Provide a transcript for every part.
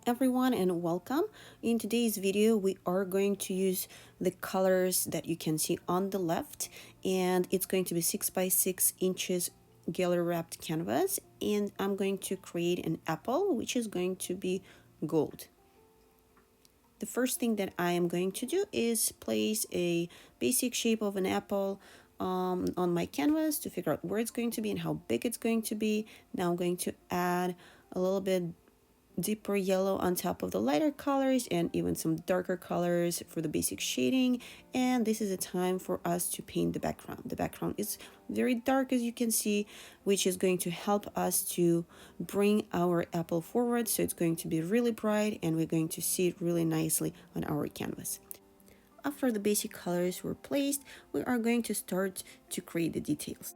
everyone and welcome. In today's video we are going to use the colors that you can see on the left, and it's going to be 6 by 6 inches gallery wrapped canvas, and I'm going to create an apple which is going to be gold. The first thing that I am going to do is place a basic shape of an apple on my canvas to figure out where it's going to be and how big it's going to be. Now I'm going to add a little bit deeper yellow on top of the lighter colors and even some darker colors for the basic shading. And this is a time for us to paint the background. The background is very dark, as you can see, which is going to help us to bring our apple forward, so it's going to be really bright and we're going to see it really nicely on our canvas. After the basic colors were placed, we are going to start to create the details.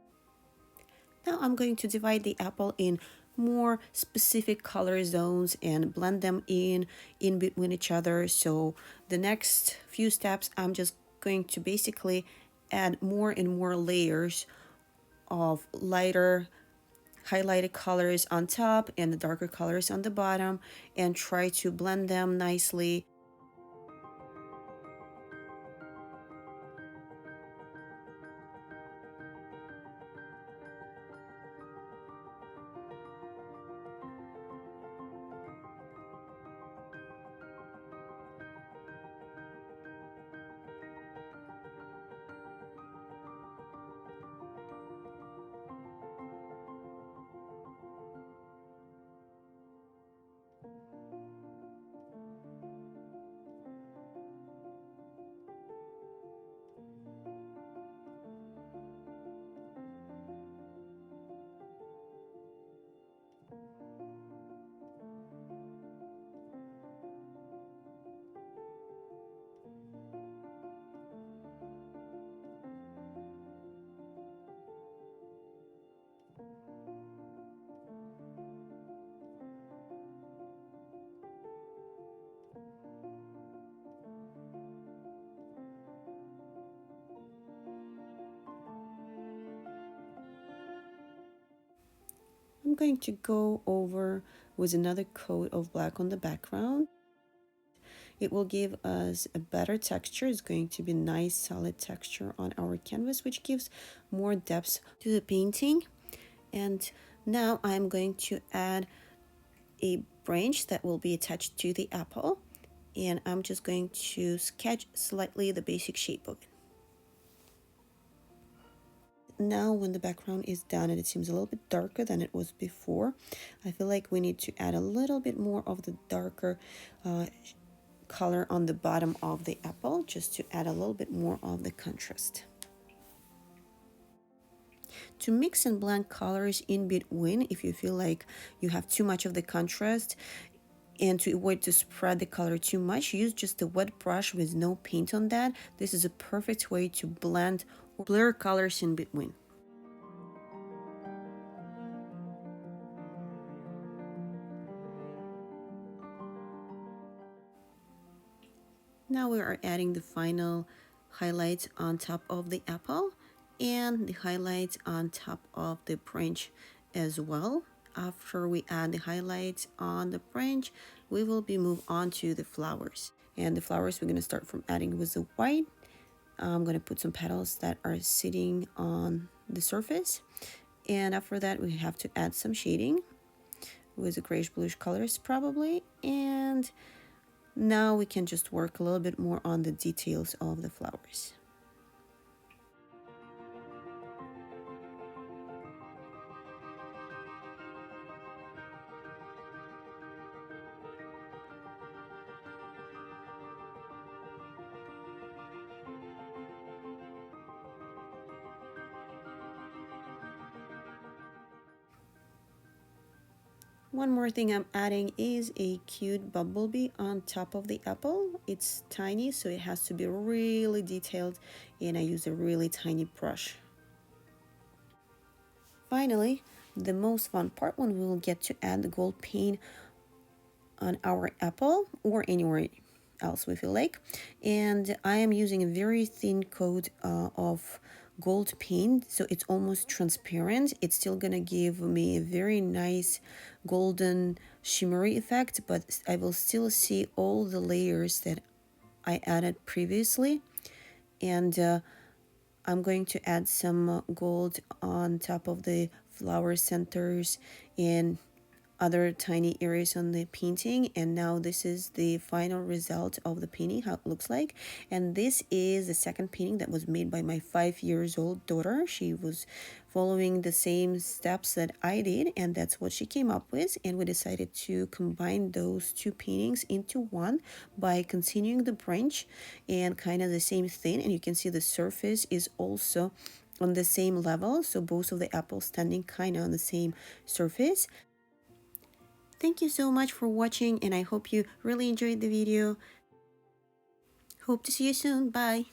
Now I'm going to divide the apple in more specific color zones and blend them in between each other. So the next few steps, I'm just going to basically add more and more layers of lighter highlighted colors on top and the darker colors on the bottom, and try to blend them nicely. I'm going to go over with another coat of black on the background. It will give us a better texture. It's going to be nice solid texture on our canvas, which gives more depth to the painting. And now I'm going to add a branch that will be attached to the apple, and I'm just going to sketch slightly the basic shape of it. Now when the background is done and it seems a little bit darker than it was before, I feel like we need to add a little bit more of the darker color on the bottom of the apple, just to add a little bit more of the contrast. To mix and blend colors in between, if you feel like you have too much of the contrast, and to avoid to spread the color too much, use just a wet brush with no paint on that. This is a perfect way to blend or blur colors in between. Now we are adding the final highlights on top of the apple and the highlights on top of the branch as well. After we add the highlights on the branch, we will be move on to the flowers. And the flowers, we're going to start from adding with the white. I'm going to put some petals that are sitting on the surface. And after that, we have to add some shading with the grayish bluish colors probably. And now we can just work a little bit more on the details of the flowers. One more thing I'm adding is a cute bumblebee on top of the apple. It's tiny, so it has to be really detailed, and I use a really tiny brush. Finally, the most fun part, when we will get to add the gold paint on our apple or anywhere else we feel like. And I am using a very thin coat of gold paint, so it's almost transparent. It's still gonna give me a very nice golden shimmery effect, but I will still see all the layers that I added previously. And I'm going to add some gold on top of the flower centers and other tiny areas on the painting. And now this is the final result of the painting, how it looks like. And this is the second painting that was made by my 5 years old daughter. She was following the same steps that I did, and that's what she came up with. And we decided to combine those two paintings into one by continuing the branch and kind of the same thing. And you can see the surface is also on the same level, so both of the apples standing kind of on the same surface. Thank you so much for watching, and I hope you really enjoyed the video. Hope to see you soon. Bye.